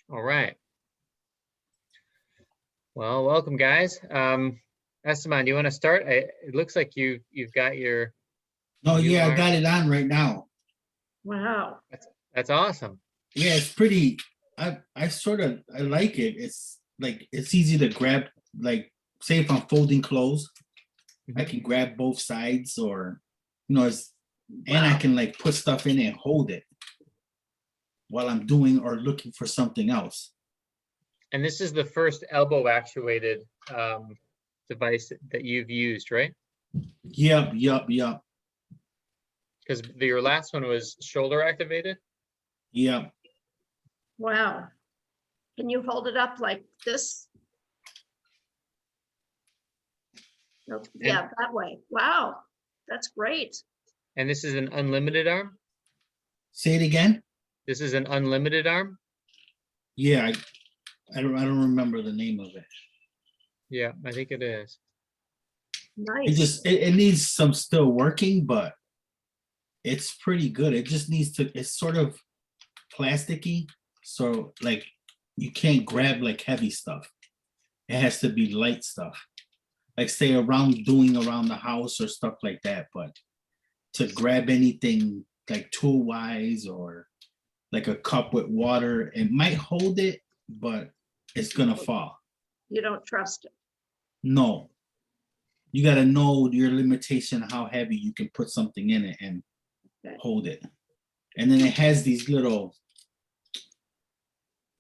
All right. Well, welcome, guys. Esteban, do you want to start? It looks like you've got your Oh new yeah, I arm. got it on right now. Wow. That's awesome. Yeah, it's pretty. I like it. It's like it's easy to grab. Like say if I'm folding clothes, I Mhm. can grab both sides, or it's and I Wow. can like put stuff in it and hold it while I'm doing or looking for something else. And this is the first elbow actuated device that you've used, right? Yep. Because your last one was shoulder activated. Wow. Can you hold it up like this? No, yeah, that way. Wow. That's great. And this is an unlimited arm. Say it again. This is an unlimited arm. Yeah, I don't remember the name of it. Yeah, I think it is. Nice. It needs some still working, but it's pretty good. It just needs to. It's sort of plasticky, so like you can't grab like heavy stuff. It has to be light stuff, like say doing around the house or stuff like that. But to grab anything like tool wise or like a cup with water, it might hold it, but it's gonna fall. You don't trust it. No, you got to know your limitation, how heavy you can put something in it and hold it. And then it has these little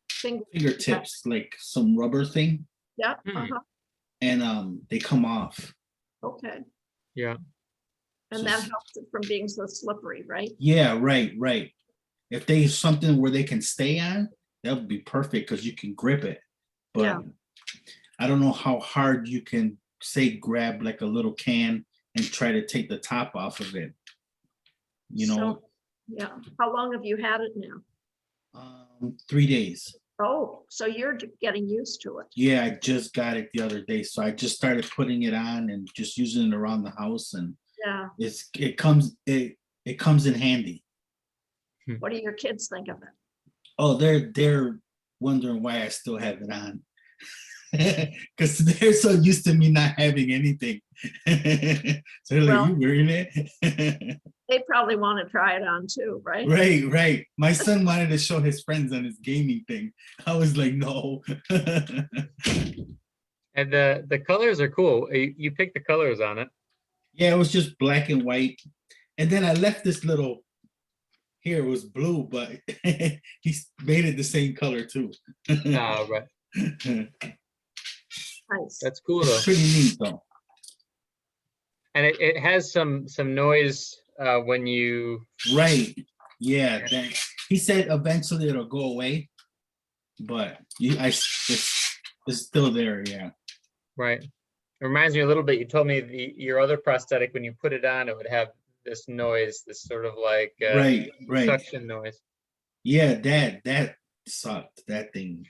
fingertips, like some rubber thing. Yeah. And they come off. Okay. Yeah. And that helps it from being so slippery, right? Yeah, right. If they have something where they can stay on, that would be perfect because you can grip it. But yeah. I don't know how hard you can say grab like a little can and try to take the top off of it. So, yeah. How long have you had it now? 3 days. Oh, so you're getting used to it. Yeah, I just got it the other day. So I just started putting it on and just using it around the house, and yeah, it comes in handy. What do your kids think of it? Oh, they're wondering why I still have it on. Because they're so used to me not having anything. So they're like, you wearing it? They probably want to try it on too, right? Right. My son wanted to show his friends on his gaming thing. I was like, no. And the colors are cool. You picked the colors on it. Yeah, it was just black and white. And then I left this little, here it was blue, but he made it the same color too. Right. Nice. That's cool though. It's pretty neat though. And it has some noise when you. Right. Yeah. He said eventually it'll go away, but it's still there. Yeah. Right. It reminds me a little bit. You told me your other prosthetic, when you put it on, it would have this noise, this sort of like right. suction noise. Yeah, that sucked, that thing.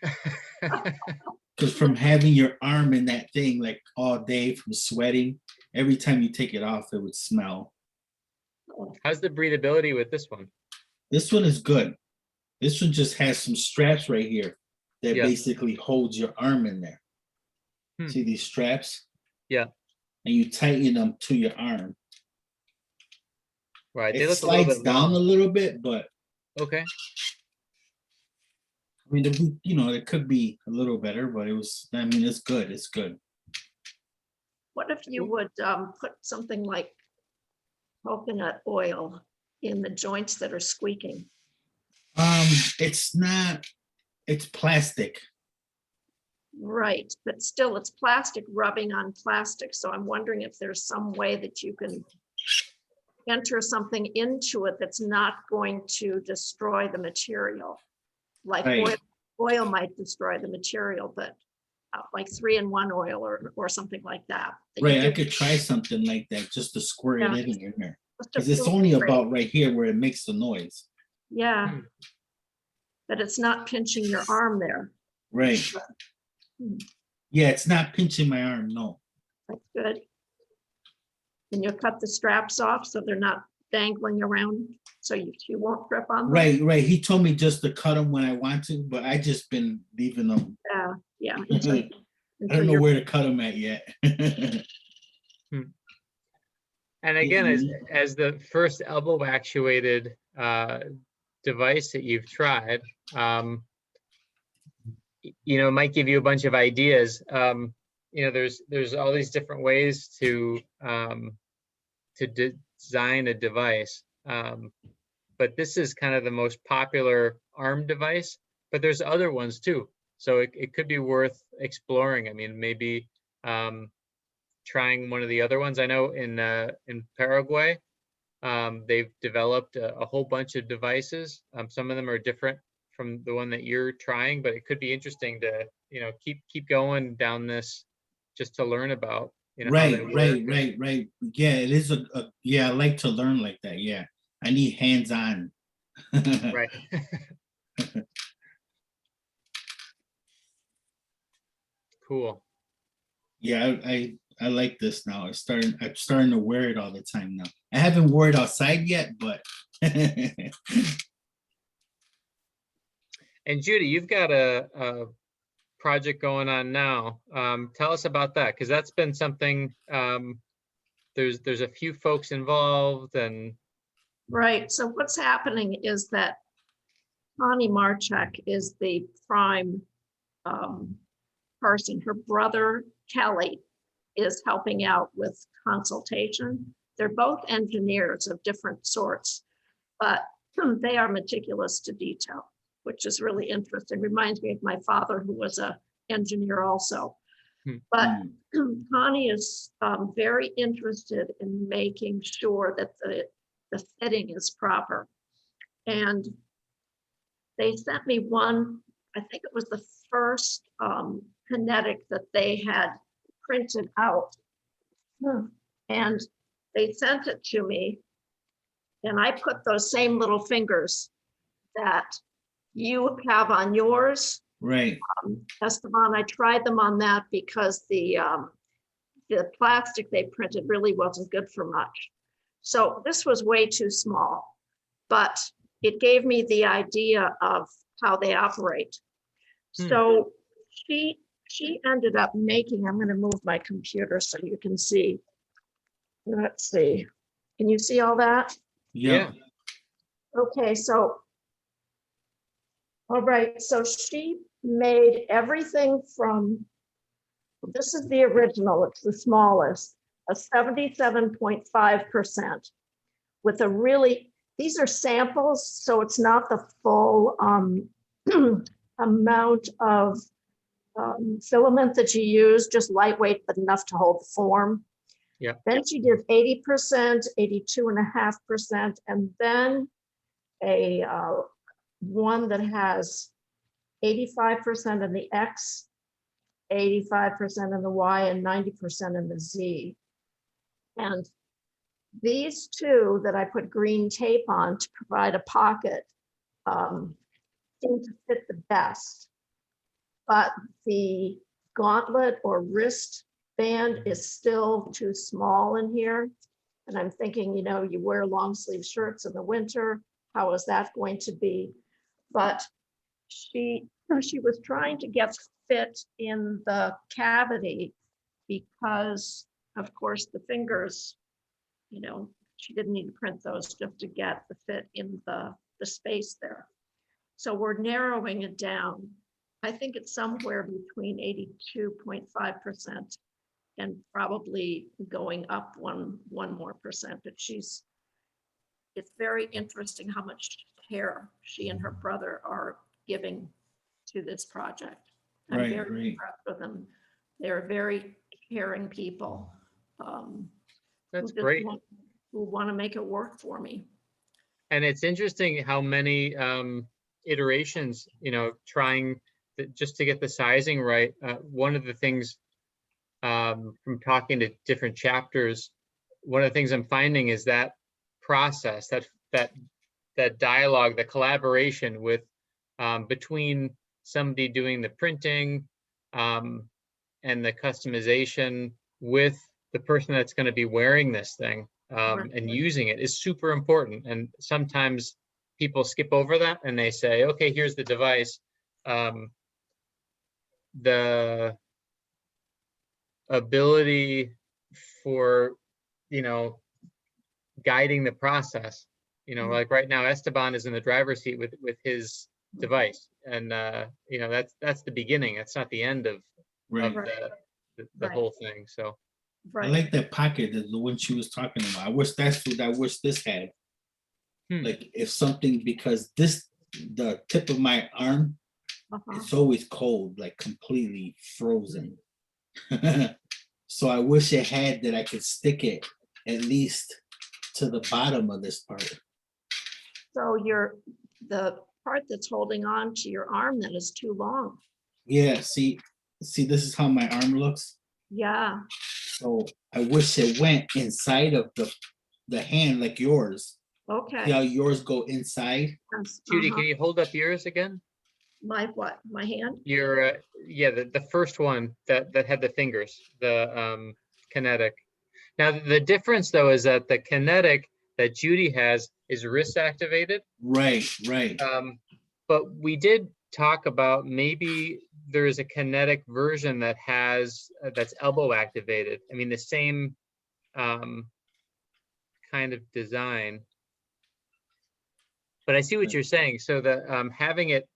Because from having your arm in that thing like all day from sweating, every time you take it off, it would smell. How's the breathability with this one? This one is good. This one just has some straps right here that basically holds your arm in there. See these straps? Yeah. And you tighten them to your arm. Right. It slides down a little bit, but okay. I mean, it could be a little better, but it's good. It's good. What if you would put something like coconut oil in the joints that are squeaking? It's plastic. Right, but still it's plastic rubbing on plastic. So I'm wondering if there's some way that you can enter something into it that's not going to destroy the material. Like oil might destroy the material, but like 3-in-1 oil or something like that. Right, I could try something like that just to squirt it in there. Because it's only about right here where it makes the noise. Yeah, but it's not pinching your arm there. Right. Yeah, it's not pinching my arm, no. That's good. And you'll cut the straps off so they're not dangling around so you won't trip on them? Right. He told me just to cut them when I want to, but I just been leaving them. Yeah. I don't know you're- where to cut them at yet. And again, as the first elbow actuated device that you've tried, it might give you a bunch of ideas. There's all these different ways to design a device. But this is kind of the most popular arm device, but there's other ones too. So it could be worth exploring. I mean, maybe trying one of the other ones. I know in Paraguay, they've developed a whole bunch of devices. Some of them are different from the one that you're trying, but it could be interesting to keep going down this just to learn about how they work. Right. Yeah, it is yeah, I like to learn like that. Yeah, I need hands-on. Right. Cool. Yeah, I like this now. I'm starting to wear it all the time now. I haven't worn it outside yet, but And Judy, you've got a project going on now. Tell us about that, because that's been something. There's a few folks involved, and Right. So what's happening is that Connie Marchek is the prime person. Her brother, Kelly, is helping out with consultation. They're both engineers of different sorts, but they are meticulous to detail, which is really interesting. Reminds me of my father, who was an engineer also. But Connie is very interested in making sure that the fitting is proper. And they sent me one, I think it was the first kinetic that they had printed out. And they sent it to me. And I put those same little fingers that you have on yours. right. Esteban, I tried them on that because the plastic they printed really wasn't good for much. So this was way too small, but it gave me the idea of how they operate. So she ended up making, I'm going to move my computer so you can see. Let's see. Can you see all that? Yeah. Okay, so, all right, so she made everything from, this is the original, it's the smallest, a 77.5% with a really, these are samples, so it's not the full amount of filament that you use, just lightweight, but enough to hold the form. Yeah. Then she did 80%, 82.5%, and then a one that has 85% in the X, 85% in the Y, and 90% in the Z. And these two that I put green tape on to provide a pocket seem to fit the best. But the gauntlet or wrist band is still too small in here. And I'm thinking, you wear long sleeve shirts in the winter. How is that going to be? But she was trying to get fit in the cavity because, of course, the fingers, she didn't need to print those just to get the fit in the space there. So we're narrowing it down. I think it's somewhere between 82.5% and probably going up one more percent. But it's very interesting how much care she and her brother are giving to this project. I'm Right, very right. impressed with them. They're very caring people. that's who just great. who want to make it work for me. And it's interesting how many iterations, trying just to get the sizing right. One of the things from talking to different chapters, one of the things I'm finding is that process, that dialogue, the collaboration with between somebody doing the printing and the customization with the person that's going to be wearing this thing. Right. and using it is super important. And sometimes people skip over that and they say, okay, here's the device. The ability for, guiding the process, like right now, Esteban is in the driver's seat with his device. And, that's the beginning. That's not the end of Right. the whole thing. So, I Right. like that pocket, the one she was talking about. I wish that's what I wish this had. Like if something, because the tip of my arm, Uh-huh. it's always cold, like completely frozen. So I wish it had that I could stick it at least to the bottom of this part. So the part that's holding on to your arm then is too long. Yeah, see, this is how my arm looks. Yeah. So I wish it went inside of the hand like yours. See Okay. how yours go inside? Yes, Judy, uh-huh. can you hold up yours again? My what? My hand? Your, the first one that had the fingers, the kinetic. Now, the difference though is that the kinetic that Judy has is wrist activated. Right. But we did talk about maybe there's a kinetic version that has that's elbow activated. I mean, the same kind of design. But I see what you're saying. So that having it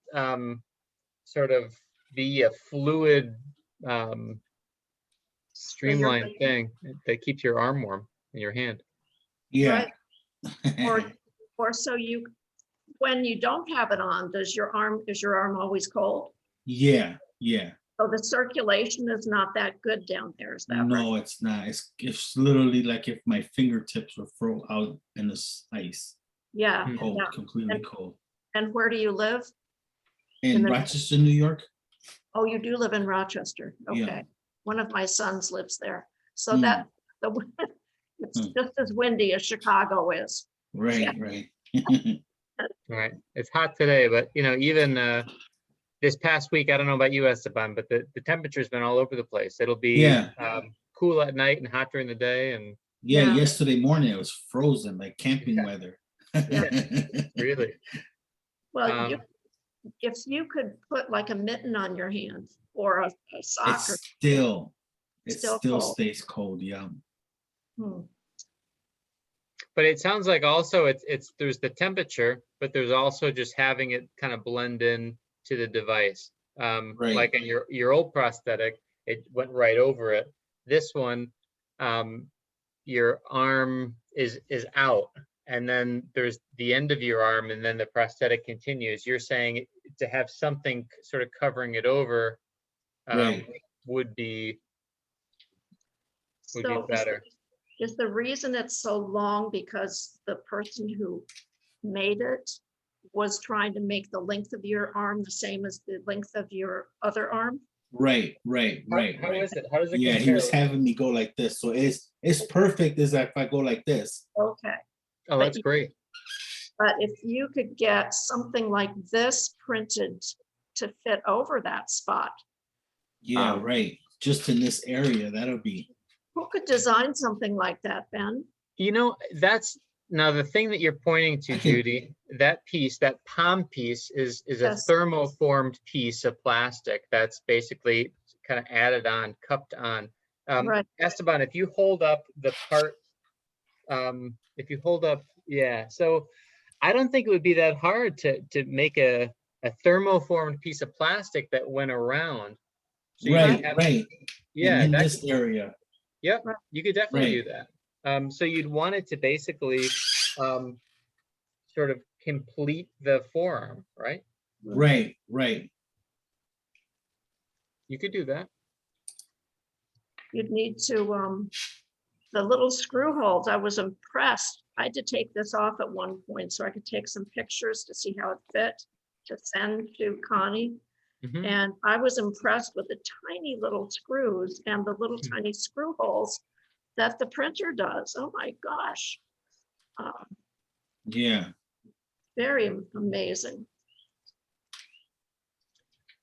sort of be a fluid, streamlined thing that keeps your arm warm in your hand. Yeah. Right. Or so when you don't have it on, is your arm always cold? Yeah. So the circulation is not that good down there, is that right? No, it's not. It's literally like if my fingertips were thrown out in the ice. Yeah. Cold, Yeah. completely cold. And where do you live? In Rochester, New York. Oh, you do live in Rochester. Okay. Yeah. One of my sons lives there. So Hmm. it's just as windy as Chicago is. Right. Right. It's hot today, but even this past week, I don't know about you, Esteban, but the temperature's been all over the place. It'll be Yeah. cool at night and hot during the day. And Yeah, Yeah. yesterday morning it was frozen, like camping Yeah. weather. really. Well, if you could put like a mitten on your hand or a sock, It still cold. stays cold. Yeah. But it sounds like also it's there's the temperature, but there's also just having it kind of blend in to the device. Right. Like in your old prosthetic, it went right over it. This one, your arm is out, and then there's the end of your arm, and then the prosthetic continues. You're saying to have something sort of covering it over Right. would be So better. is the reason it's so long because the person who made it was trying to make the length of your arm the same as the length of your other arm? Right. How is it? How does it Yeah, compare? he was having me go like this. So it's perfect as if I go like this. Okay. Oh, that's great. But if you could get something like this printed to fit over that spot. Yeah, right. Just in this area, that'll be. Who could design something like that, Ben? That's now the thing that you're pointing to, Judy, that piece, that palm piece is a thermoformed piece of plastic that's basically kind of added on, cupped on. Right. Esteban, if you hold up the part, so I don't think it would be that hard to make a thermoformed piece of plastic that went around. So Right. Yeah, and in this area. Yep, you could definitely Right. do that. So you'd want it to basically sort of complete the forearm, right? Right. You could do that. You'd need to, the little screw holes, I was impressed. I had to take this off at one point so I could take some pictures to see how it fit to send to Connie. Mhm. And I was impressed with the tiny little screws and the little tiny screw holes that the printer does. Oh my gosh. Yeah. Very amazing.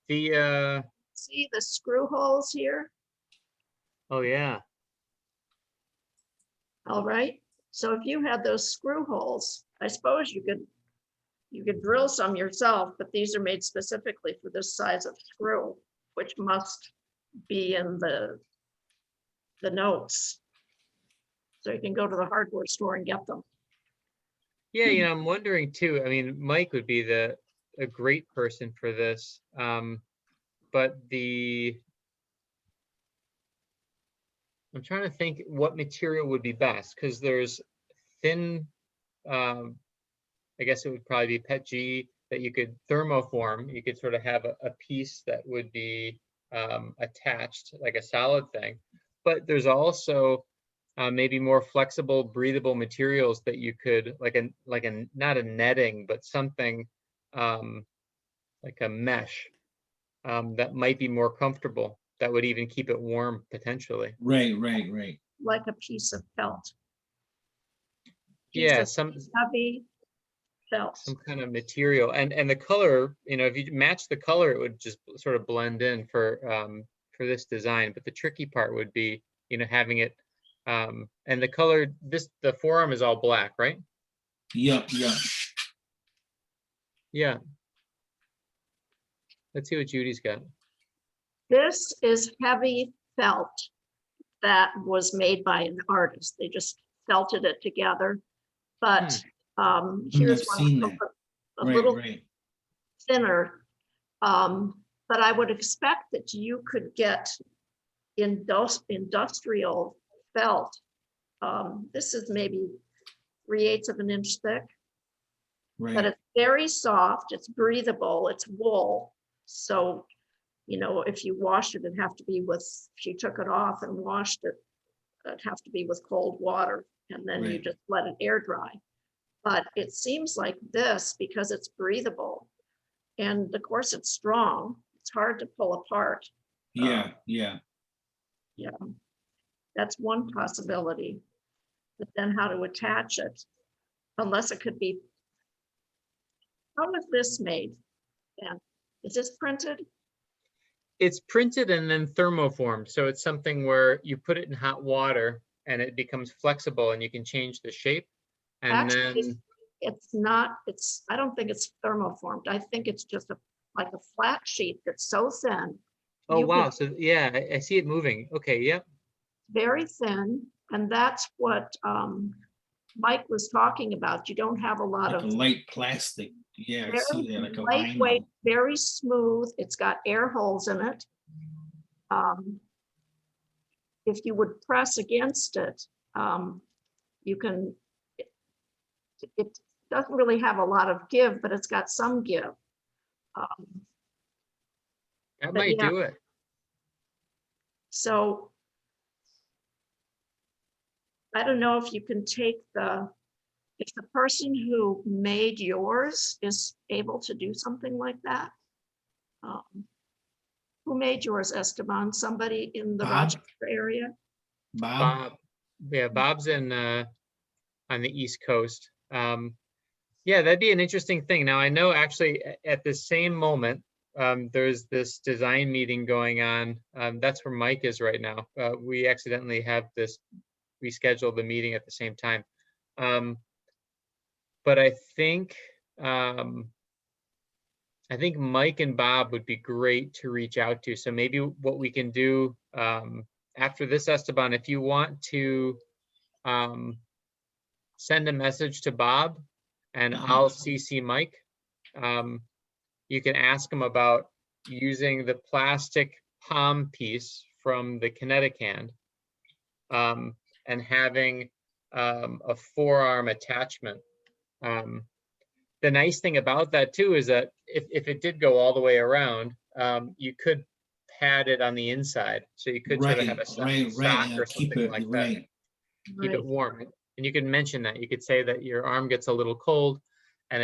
The See the screw holes here? oh yeah. All right. So if you had those screw holes, I suppose you could drill some yourself, but these are made specifically for this size of screw, which must be in the notes. So you can go to the hardware store and get them. Yeah, I'm wondering too. I mean, Mike would be a great person for this. But I'm trying to think what material would be best, because there's thin, I guess it would probably be PETG that you could thermoform. You could sort of have a piece that would be attached like a solid thing. But there's also maybe more flexible, breathable materials that you could, like a not a netting, but something like a mesh that might be more comfortable. That would even keep it warm potentially. Right. Like a piece of felt. Piece Yeah, of some heavy felt. kind of material, and the color. If you match the color, it would just sort of blend in for this design. But the tricky part would be, having it, and the color. The forearm is all black, right? Yep. Yeah. Let's see what Judy's got. This is heavy felt that was made by an artist. They just felted it together. But here's I've one seen that. a little Right. thinner. But I would expect that you could get industrial felt. This is maybe 3/8 of an inch thick, but Right. it's very soft, it's breathable, it's wool. So, if you washed it, if you took it off and washed it, it'd have to be with cold water, and then you Right. just let it air dry. But it seems like this, because it's breathable, and of course it's strong, it's hard to pull apart. Yeah. Yeah, that's one possibility. But then how to attach it, unless it could be. How is this made? Yeah, is this printed? It's printed and then thermoformed, so it's something where you put it in hot water and it becomes flexible, and you can change the shape. And Actually, then, it's not. I don't think it's thermoformed. I think it's just like a flat sheet that's so thin. oh You wow, could so yeah, I see it moving. Okay, yep. very thin, and that's what Mike was talking about. You don't have a lot Like a of light plastic. Yeah, I see that, like a lightweight, vinyl. very smooth. It's got air holes in it. If you would press against it, you can. It doesn't really have a lot of give, but it's got some give. That But might yeah. do it. So I don't know if you can take if the person who made yours is able to do something like that. Who made yours, Esteban? Somebody in the Bob? Rochester area? Bob? Yeah, Bob's on the East Coast. Yeah, that'd be an interesting thing. Now, I know actually at the same moment, there's this design meeting going on. That's where Mike is right now. We accidentally have we scheduled the meeting at the same time. But I think Mike and Bob would be great to reach out to. So maybe what we can do after this, Esteban, if you want to send a message to Bob, and I'll CC Mike. You can ask him about using the plastic palm piece from the kinetic hand and having a forearm attachment. The nice thing about that too is that if it did go all the way around, you could pad it on the inside. So you could sort of have a sock or something like that. Keep it warm. And you can mention that. You could say that your arm gets a little cold, and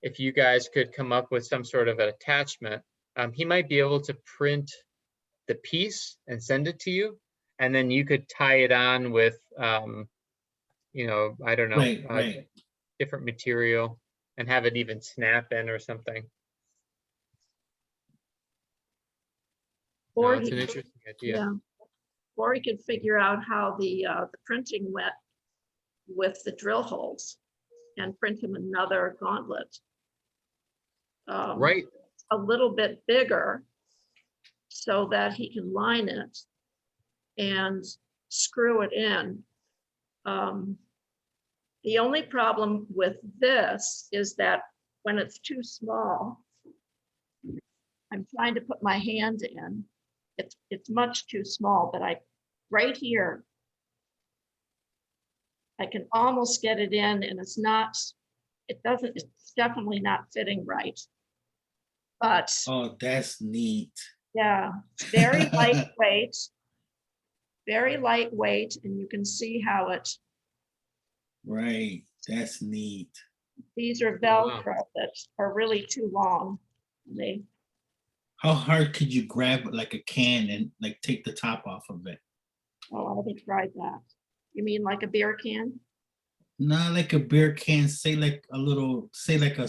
if you guys could come up with some sort of an attachment, he might be able to print the piece and send it to you, and then you could tie it on with, I don't know, different material, and have it even snap in or something. Or it's an interesting idea. Yeah. Or he could figure out how the printing went with the drill holes and print him another gauntlet. Right. A little bit bigger so that he can line it and screw it in. The only problem with this is that when it's too small, I'm trying to put my hand in. It's much too small, but right here, I can almost get it in, and it's definitely not fitting right. But Oh, that's neat. yeah, very lightweight, and you can see how Right, that's neat. these are Oh, wow. Velcro that are really too long. How hard could you grab like a can and like take the top off of it? Oh, I haven't tried that. You mean like a beer can? Not like a beer can, say like a little, say like a,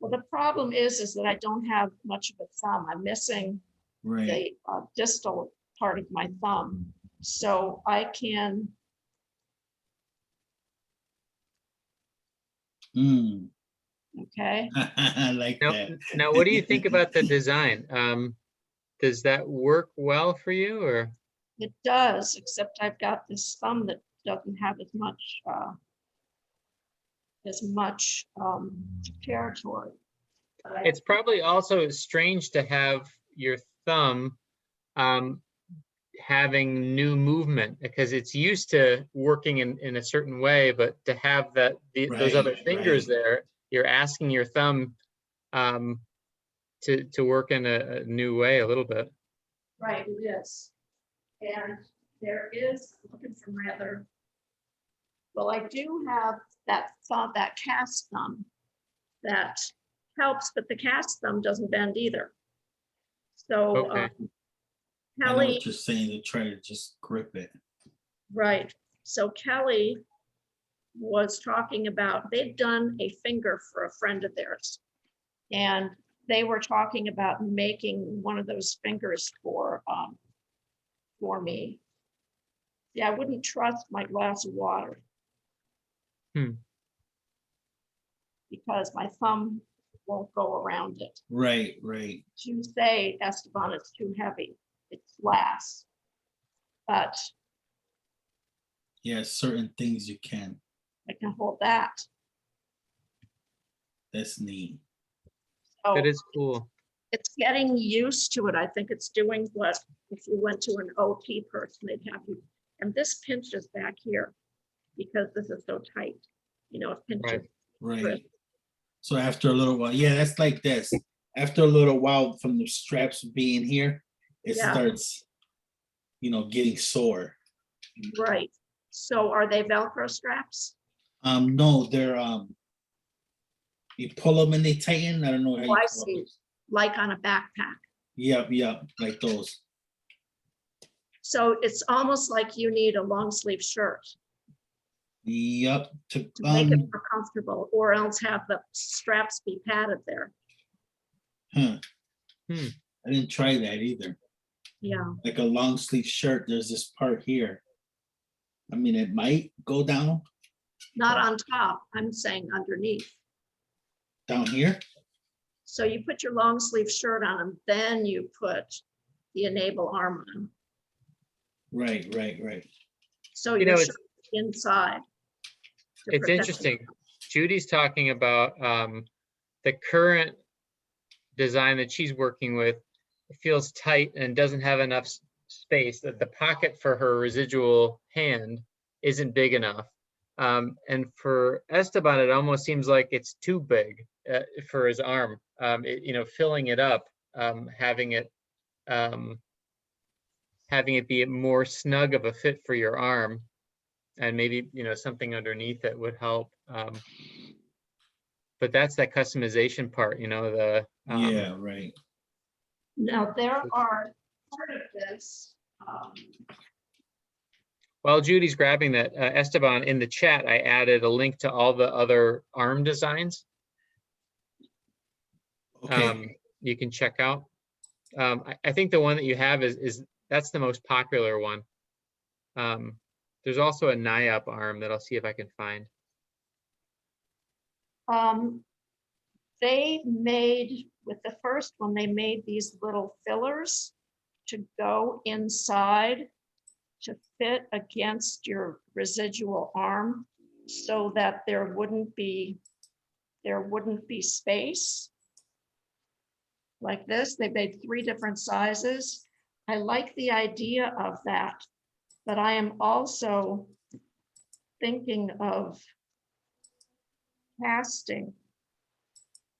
Well, the problem is that I don't have much of a thumb. I'm missing right. the distal part of my thumb. So I can, Mm. okay, I like Now, that. now, what do you think about the design? Does that work well for you, or? it does, except I've got this thumb that doesn't have as much territory. It's probably also strange to have your thumb having new movement because it's used to working in a certain way, but to have those other Right, fingers right. there, you're asking your thumb to work in a new way a little bit. Right, it is. And there is, looking for my other, well, I do have that cast thumb that helps, but the cast thumb doesn't bend either. So Okay. I know Kelly, what you're saying, to try to just grip it. right. So Kelly was talking about, they've done a finger for a friend of theirs. And they were talking about making one of those fingers for me. Yeah, I wouldn't trust my glass of water. Because my thumb won't go around it. Right, right. You say, Esteban, it's too heavy. It's glass. But Yeah, certain things you can. I can hold that. That's neat. So That is cool. it's getting used to it. I think it's doing what if you went to an OT person, they'd have you. And this pinches back here because this is so tight. You know, it pinches. Right. So after a little while, yeah, that's like this. After a little while from the straps being here, it Yeah. starts, getting sore. Right. So are they Velcro straps? No, they're you pull them and they tighten. I don't know how you I call see. those. Like on a backpack. Yep, like those. So it's almost like you need a long sleeve shirt Yep. to make it more comfortable, or else have the straps be padded there. I didn't try that either. Yeah, Like a long sleeve shirt, there's this part here. I mean, it might go down not on top, I'm saying underneath. down here. So you put your long sleeve shirt on and then you put the e-NABLE arm on. Right. So You your know, shirt inside. to It's protect interesting. you. Judy's talking about the current design that she's working with feels tight and doesn't have enough space, that the pocket for her residual hand isn't big enough. And for Esteban, it almost seems like it's too big for his arm. Filling it up, having it be more snug of a fit for your arm, and maybe something underneath it would help. But that's that customization part, Yeah, right. Now there are part of this. While Judy's grabbing that, Esteban, in the chat, I added a link to all the other arm designs. Okay. You can check out. I think the one that you have is that's the most popular one. There's also a NIOP arm that I'll see if I can find. They made, with the first one, they made these little fillers to go inside to fit against your residual arm so that there wouldn't be space. Like this, they made 3 different sizes. I like the idea of that, but I am also thinking of casting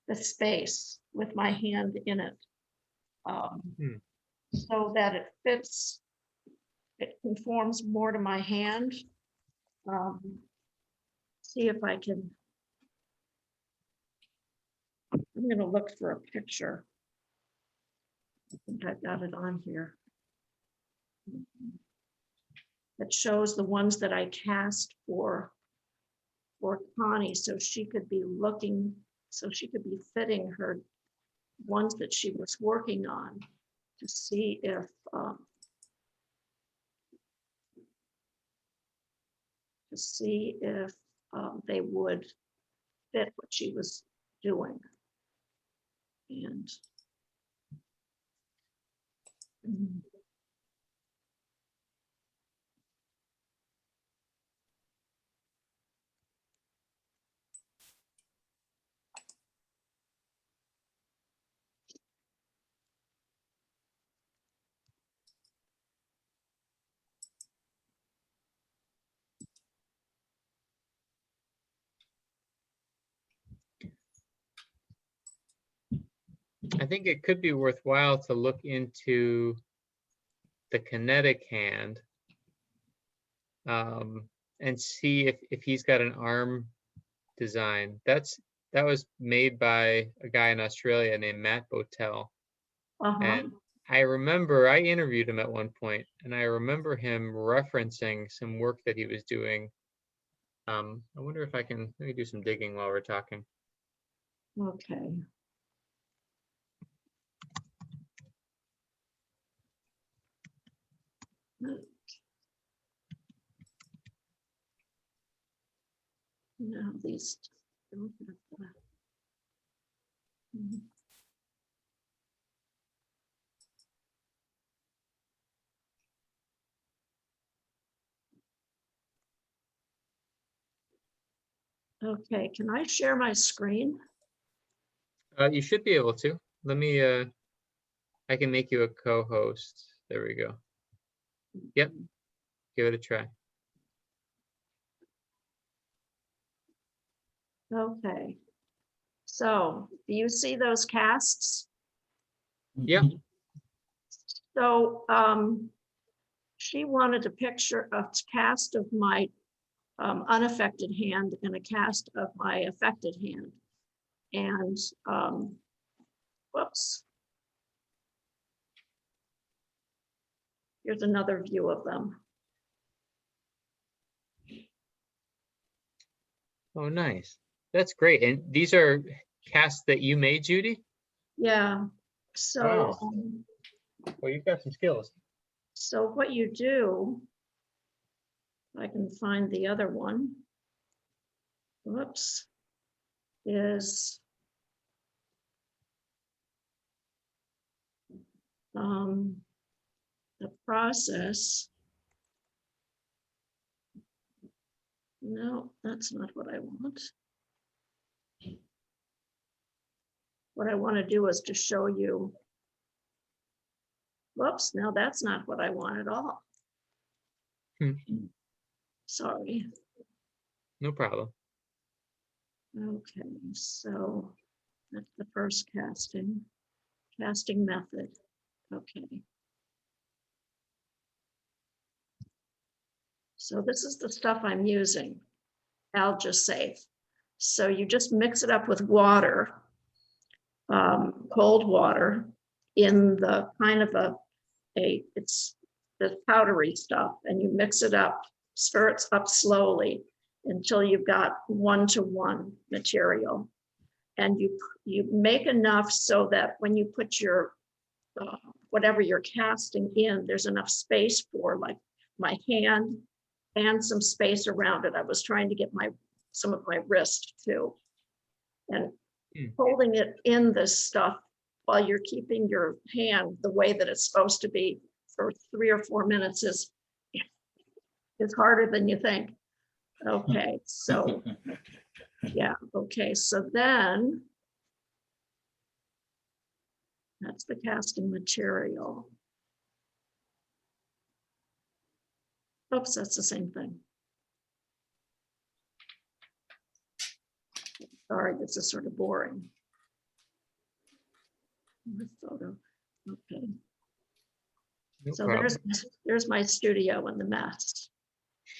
the space with my hand in it, so that it fits, it conforms more to my hand. See if I can, I'm gonna look for a picture. I think I've got it on here. That shows the ones that I cast for Connie, so she could be looking, so she could be fitting her ones that she was working on to see if they would fit what she was doing. And I think it could be worthwhile to look into the kinetic hand and see if he's got an arm design. That was made by a guy in Australia named Matt Botel. And I remember I interviewed him at one point, and I remember him referencing some work that he was doing. I wonder if I can, let me do some digging while we're talking. okay. No, these don't have that. Okay, can I share my screen? You should be able to. Let me, I can make you a co-host. There we go. Yep, give it a try. Okay. So, do you see those casts? Yep. So, she wanted a picture, a cast of my unaffected hand and a cast of my affected hand. And, whoops. Here's another view of them. Oh, nice. That's great. And these are casts that you made, Judy? Yeah. So, Wow. Well, you've got some skills. so what you do, I can find the other one. Whoops. Is the process. No, that's not what I want. What I want to do is to show you. Whoops, now that's not what I want at all. Sorry. No problem. Okay, so that's the first casting method. Okay. So this is the stuff I'm using, Algasafe. So you just mix it up with water, cold water, in the kind of it's the powdery stuff, and you mix it up, stir it up slowly until you've got 1-to-1 material. And you make enough so that when you put your, whatever you're casting in, there's enough space for, like my hand and some space around it. I was trying to get some of my wrist too. And holding it in this stuff while you're keeping your hand the way that it's supposed to be for 3 or 4 minutes is harder than you think. Okay, so yeah, okay, so then that's the casting material. Oops, that's the same thing. Sorry, this is sort of boring. The photo, okay. No So problem. there's my studio in the mess.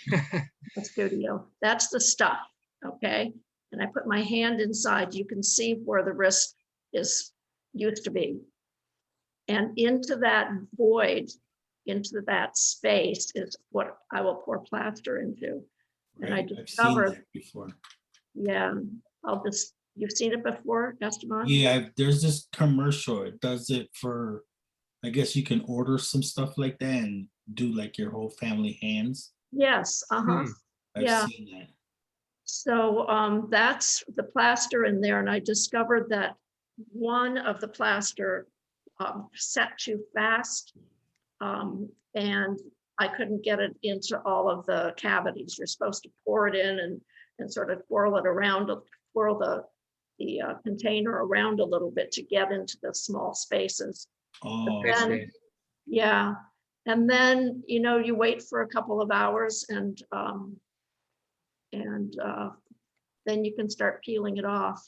The studio, that's the stuff, okay? And I put my hand inside, you can see where the wrist used to be. And into that void, into that space is what I will pour plaster into. And I Right, I've seen discovered, that before. yeah, you've seen it before, Esteban? Yeah, there's this commercial. It does it for, I guess you can order some stuff like that and do like your whole family hands. Yes, Hmm. I've Yeah. seen that. So that's the plaster in there, and I discovered that one of the plaster set too fast, and I couldn't get it into all of the cavities. You're supposed to pour it in and sort of twirl it around, twirl the container around a little bit to get into the small spaces. Oh, I then- see. Yeah, and then you wait for a couple of hours and then you can start peeling it off.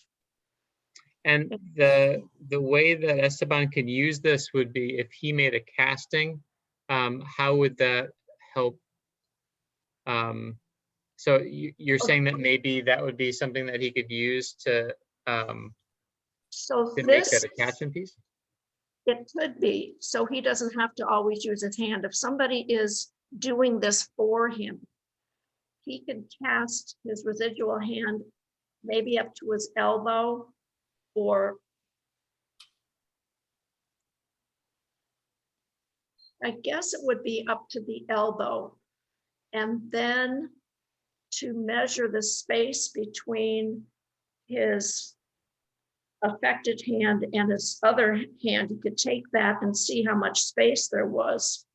And the way that Esteban can use this would be if he made a casting, how would that help? So you're saying that maybe that would be something that he could use to So make this, that attachment piece? it could be, so he doesn't have to always use his hand. If somebody is doing this for him, he can cast his residual hand maybe up to his elbow, or I guess it would be up to the elbow. And then to measure the space between his affected hand and his other hand, he could take that and see how much space there was,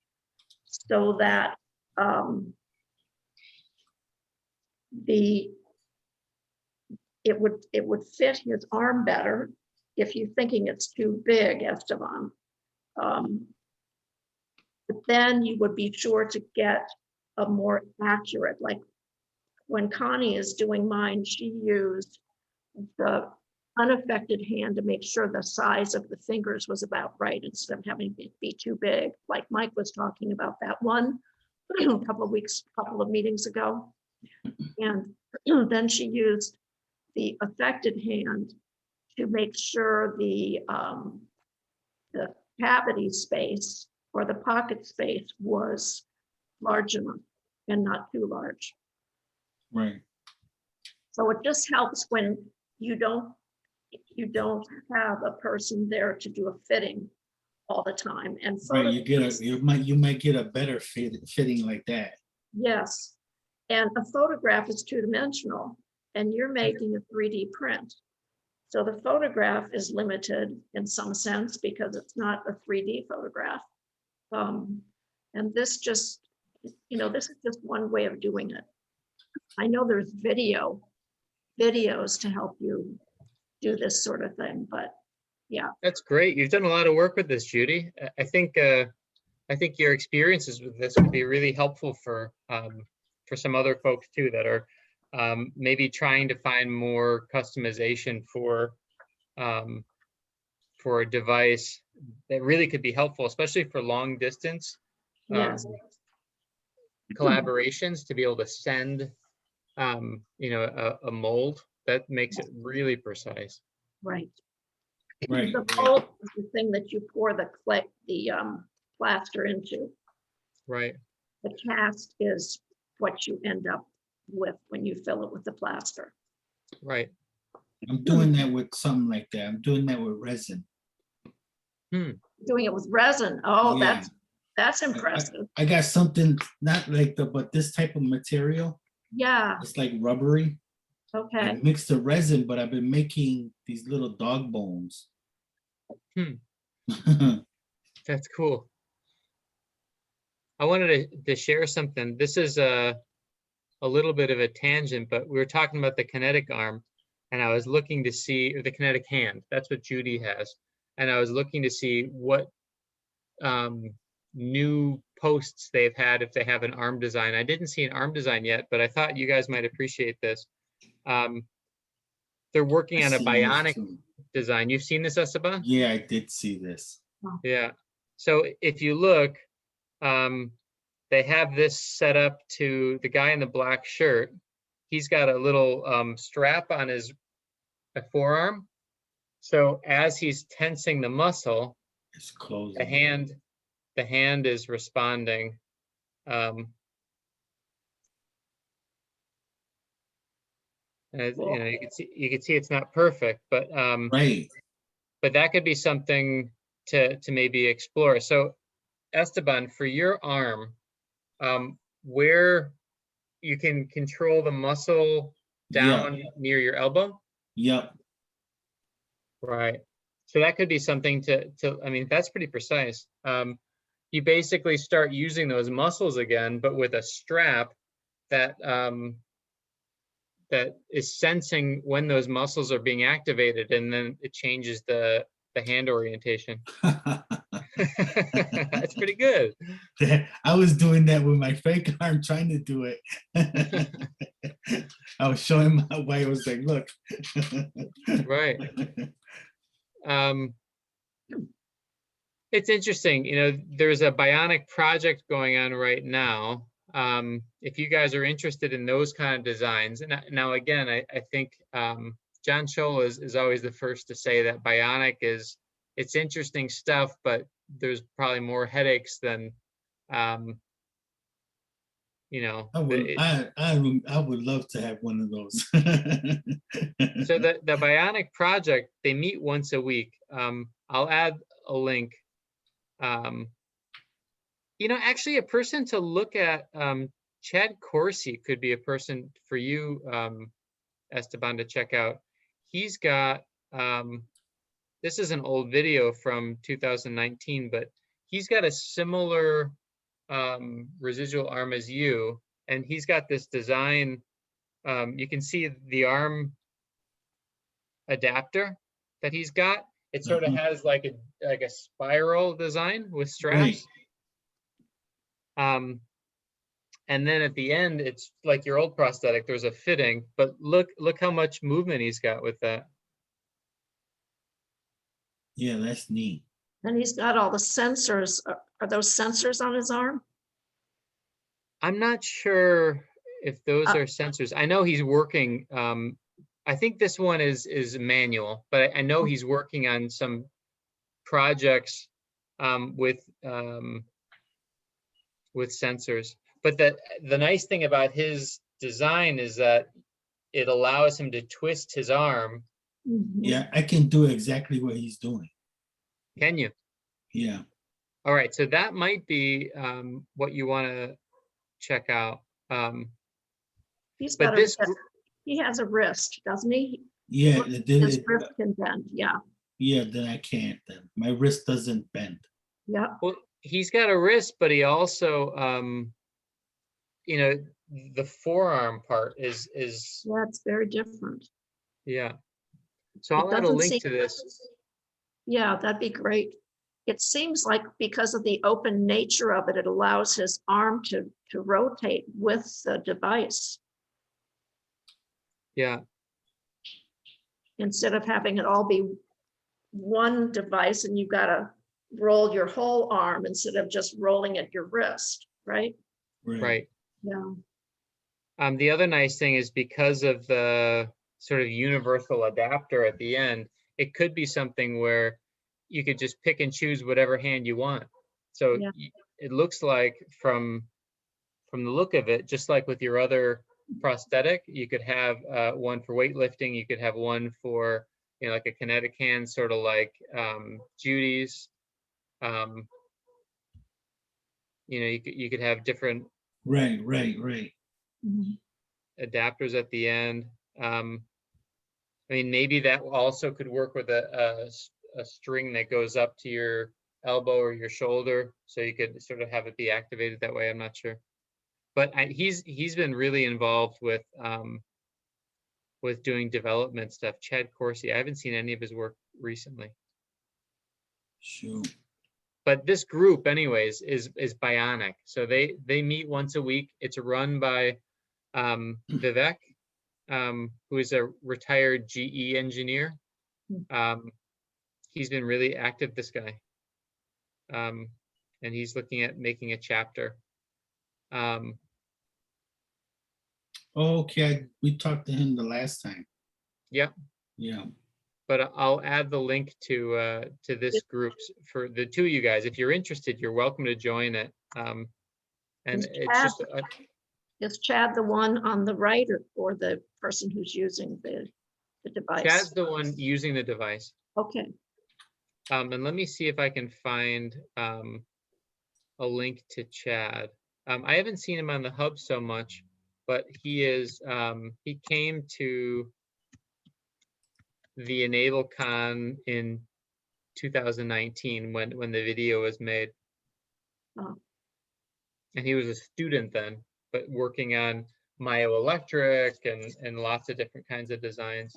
so that it would fit his arm better. If you're thinking it's too big, Esteban, but then you would be sure to get a more accurate, like when Connie is doing mine, she used the unaffected hand to make sure the size of the fingers was about right instead of having it be too big, like Mike was talking about that one a couple of meetings ago. And then she used the affected hand to make sure the cavity space or the pocket space was large enough and not too large. right. So it just helps when you don't have a person there to do a fitting all the time. And Right, you might get a better fitting like that. yes, and a photograph is two-dimensional, and you're making a 3D print. So the photograph is limited in some sense because it's not a 3D photograph. And this just, this is just one way of doing it. I know there's videos to help you do this sort of thing, but yeah. That's great. You've done a lot of work with this, Judy. I think your experiences with this would be really helpful for some other folks too that are maybe trying to find more customization for a device that really could be helpful, especially for long distance Yes. collaborations, to be able to send a mold that makes it really precise. Right. Right. The mold is the thing that you pour the plaster into. Right. The cast is what you end up with when you fill it with the plaster. Right. I'm doing that with something like that. I'm doing that with resin. Doing it with resin. Oh, Yeah. That's impressive. I got something not like but this type of material. Yeah, It's like rubbery. I okay. mixed the resin, but I've been making these little dog bones. That's cool. I wanted to share something. This is a little bit of a tangent, but we were talking about the kinetic arm, and I was looking to see, or the kinetic hand. That's what Judy has, and I was looking to see what new posts they've had if they have an arm design. I didn't see an arm design yet, but I thought you guys might appreciate this. They're working on a bionic design. You've seen this, Esteban? Yeah, I did see this. Yeah. So if you look, they have this set up to the guy in the black shirt. He's got a little strap on his forearm. So as he's tensing the muscle, It's closing. the hand is responding. As, you know, you can see it's not perfect, but Right. but that could be something to maybe explore. So Esteban, for your arm, where you can control the muscle down near your elbow? Yep. Right. So that could be something I mean, that's pretty precise. You basically start using those muscles again, but with a strap that that is sensing when those muscles are being activated, and then it changes the hand orientation. That's pretty good. I was doing that with my fake arm, trying to do it. I was showing my way. I was like, look. Right. It's interesting, you know, there's a bionic project going on right now. If you guys are interested in those kind of designs, and now again, I think John Scholl is always the first to say that bionic it's interesting stuff, but there's probably more headaches than you know. I would love to have one of those. So the bionic project, they meet once a week. I'll add a link. You know, actually a person to look at, Chad Corsi could be a person for you, Esteban, to check out. He's got, this is an old video from 2019, but he's got a similar residual arm as you, and he's got this design. You can see the arm adapter that he's got. It sort of has like a spiral design with straps. Right. And then at the end, it's like your old prosthetic. There's a fitting, but look how much movement he's got with that. Yeah, that's neat. And he's got all the sensors. Are those sensors on his arm? I'm not sure if those are sensors. I know he's working. I think this one is manual, but I know he's working on some projects with sensors. But the nice thing about his design is that it allows him to twist his arm. Yeah, I can do exactly what he's doing. Can you? Yeah. All right, so that might be what you want to check out. He's got he has a wrist, doesn't he? Yeah, his wrist can bend. Yeah. Yeah, then I can't. Then my wrist doesn't bend. Yeah. Well, he's got a wrist, but he also, you know, the forearm part is. Yeah, it's very different. Yeah. So I'll add a link to this. Yeah, that'd be great. It seems like because of the open nature of it, it allows his arm to rotate with the device. Yeah. Instead of having it all be one device and you've got to roll your whole arm instead of just rolling at your wrist, right? Right. Yeah. The other nice thing is because of the sort of universal adapter at the end, it could be something where you could just pick and choose whatever hand you want. So it looks like from the look of it, just like with your other prosthetic, you could have one for weightlifting, you could have one for, you know, like a kinetic hand, sort of like Judy's. you could have different Right. Mhm. adapters at the end. I mean, maybe that also could work with a string that goes up to your elbow or your shoulder, so you could sort of have it be activated that way. I'm not sure, but he's been really involved with doing development stuff. Chad Corsi, I haven't seen any of his work recently, Shoot. but this group, anyways, is bionic. So they meet once a week. It's run by Vivek, who is a retired GE engineer. He's been really active, this guy. And he's looking at making a chapter. Okay, we talked to him the last time. Yeah, Yeah. but I'll add the link to this group for the two of you guys. If you're interested, you're welcome to join it. And Is it's just Is Chad the one on the right, or the person who's using the device? Chad's the one using the device. Okay, And let me see if I can find a link to Chad. I haven't seen him on the hub so much, but he came to the e-NABLE in 2019 when the video was made. Oh. And he was a student then, but working on myoelectric and lots of different kinds of designs.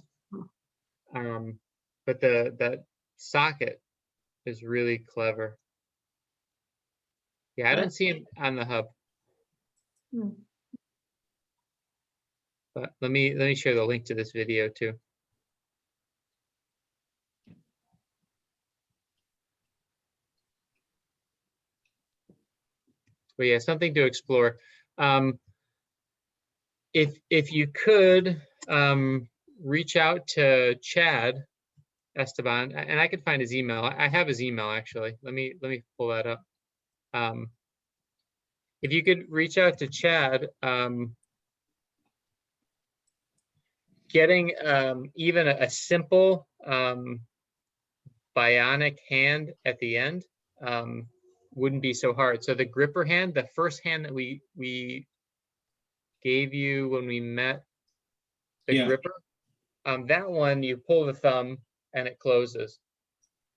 But that socket is really clever. Yeah, I don't see him on the hub. But let me share the link to this video too. But yeah, something to explore. If you could reach out to Chad Esteban, and I could find his email. I have his email actually. Let me pull that up. If you could reach out to Chad, getting even a simple bionic hand at the end wouldn't be so hard. So the gripper hand, the first hand that we gave you when we met, the gripper, that one you pull the thumb and it closes.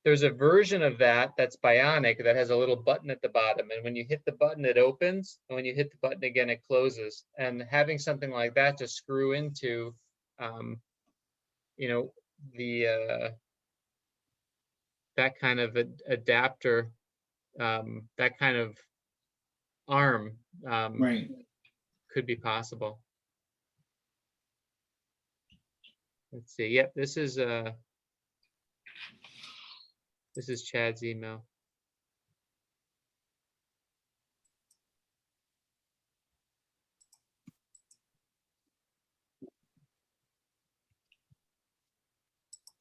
There's a version of that that's bionic that has a little button at the bottom, and when you hit the button it opens, and when you hit the button again it closes. And having something like that to screw into the that kind of adapter, that kind of arm Right. could be possible. Let's see. Yep, this is Chad's email.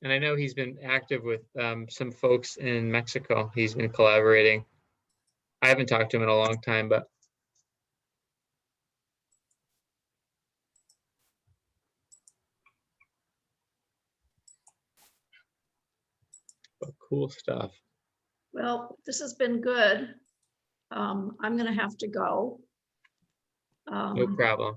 And I know he's been active with some folks in Mexico. He's been collaborating. I haven't talked to him in a long time, but cool stuff. well, this has been good. I'm gonna have to go. No problem.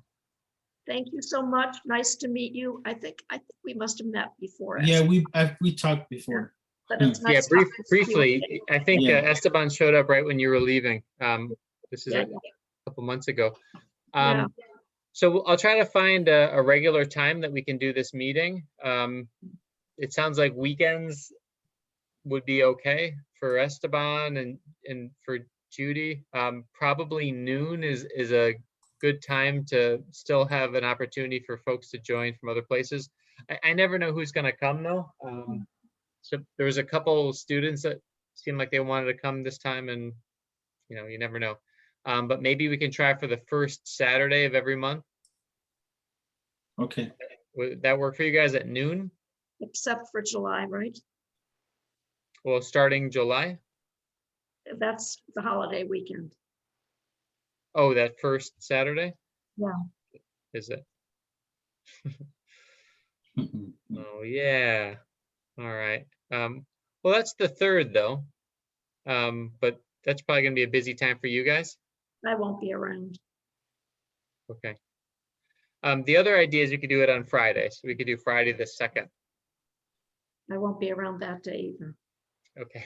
Thank you so much. Nice to meet you. I think we must have met before. Yeah, we talked before. But it's Yeah, nice talking to you. briefly. I think Yeah. Esteban showed up right when you were leaving. This is Yeah, a couple months ago. Yeah. So I'll try to find a regular time that we can do this meeting. It sounds like weekends would be okay for Esteban and for Judy. Probably noon is a good time to still have an opportunity for folks to join from other places. I never know who's going to come though. So there was a couple students that seemed like they wanted to come this time, and you never know. But maybe we can try for the first Saturday of every month. Okay. Would that work for you guys at noon? Except for July, right? Well, starting July. That's the holiday weekend. Oh, that first Saturday? Yeah. Is it? Oh, yeah. All right. Well, that's the third though. But that's probably gonna be a busy time for you guys. I won't be around. Okay. The other idea is you could do it on Friday. So we could do Friday the 2nd. I won't be around that day either. Okay.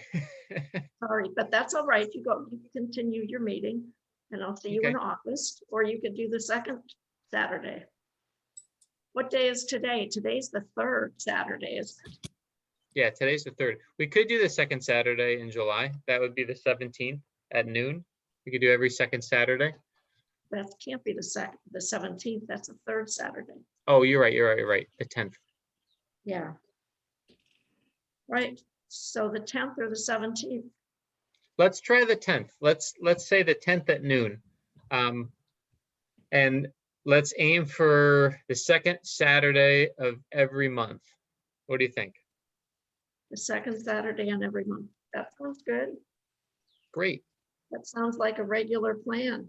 Sorry, but that's all right. You can continue your meeting and I'll see you in Okay. August, or you could do the second Saturday. What day is today? Today's the 3rd Saturday, is it? Yeah, today's the 3rd. We could do the 2nd Saturday in July. That would be the 17th at noon. We could do every 2nd Saturday. That can't be the 17th. That's the 3rd Saturday. Oh, you're right. You're right. The 10th. Yeah. Right. So the 10th or the 17th. Let's try the 10th. Let's say the 10th at noon. And let's aim for the 2nd Saturday of every month. What do you think? The 2nd Saturday on every month. That sounds good. Great. That sounds like a regular plan.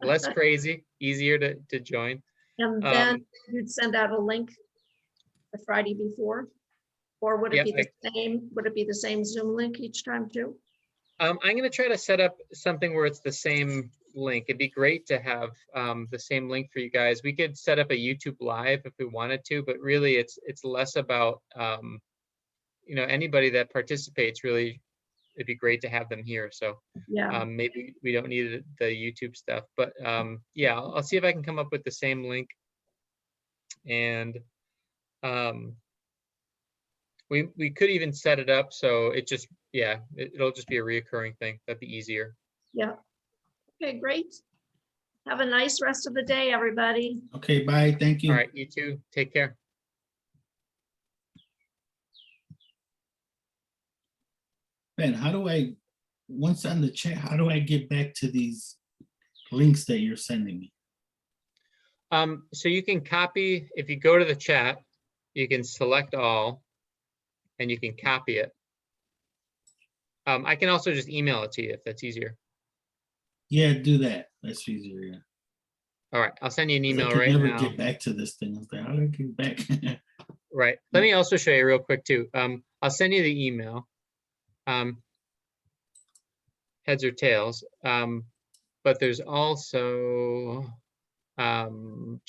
Less crazy, easier to join. And then you'd send out a link the Friday before? Or would it be the same? Would it be the same Zoom link each time too? I'm going to try to set up something where it's the same link. It'd be great to have the same link for you guys. We could set up a YouTube live if we wanted to, but really it's less about, you know, anybody that participates. Really, it'd be great to have them here. So Yeah. maybe we don't need the YouTube stuff, but yeah, I'll see if I can come up with the same link. And we could even set it up so it just, yeah, it'll just be a reoccurring thing. That'd be easier. Yeah. Okay, great. Have a nice rest of the day, everybody. Okay, bye. Thank you. All right, you too. Take care. Ben, how do I, once on the chat, how do I get back to these links that you're sending me? So you can copy, if you go to the chat, you can select all and you can copy it. I can also just email it to you if that's easier. Yeah, do that. That's easier. Yeah. All right, I'll send you an 'Cause I email could right never now. get back to this thing. I was like, how do I get back? Right. Let me also show you real quick too. I'll send you the email. Heads or tails. But there's also the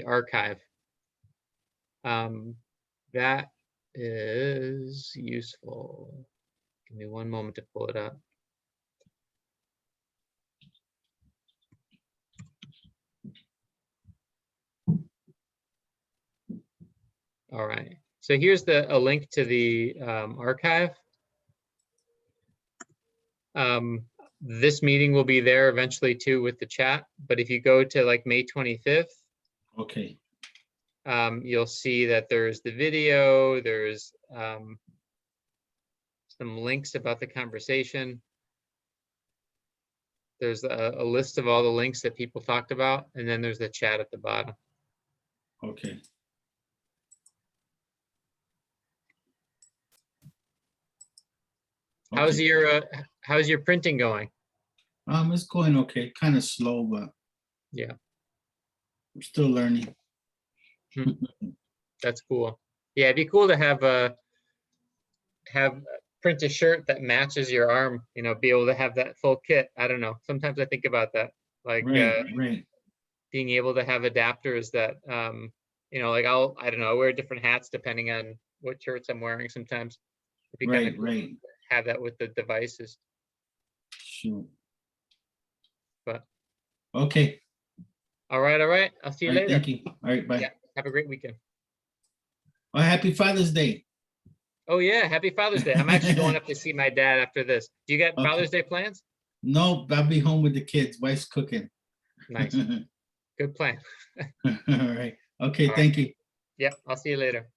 archive. That is useful. Give me one moment to pull it up. All right. So here's a link to the archive. This meeting will be there eventually too with the chat. But if you go to like May 25th, Okay. you'll see that there's the video, there's some links about the conversation. There's a list of all the links that people talked about, and then there's the chat at the bottom. Okay. How's Okay. your printing going? It's going okay. Kind of slow, but Yeah, I'm still learning. that's cool. Yeah, it'd be cool to have print a shirt that matches your arm, you know, be able to have that full kit. I don't know. Sometimes I think about that, like Right. being able to have adapters that, you know, like I don't know, I wear different hats depending on what shirts I'm wearing sometimes. It'd be kind of cool Right. to have that with the devices, Sure. but Okay. all right. I'll see you All right. later. Thank you. All right. Bye. Yeah, have a great weekend. Oh, happy Father's Day. Oh yeah, happy Father's Day. I'm actually going up to see my dad after this. Do you got Okay. Father's Day plans? No, I'll be home with the kids. Wife's cooking. Nice. Good plan. All right. Okay. All right. Thank you. Yep, I'll see you later.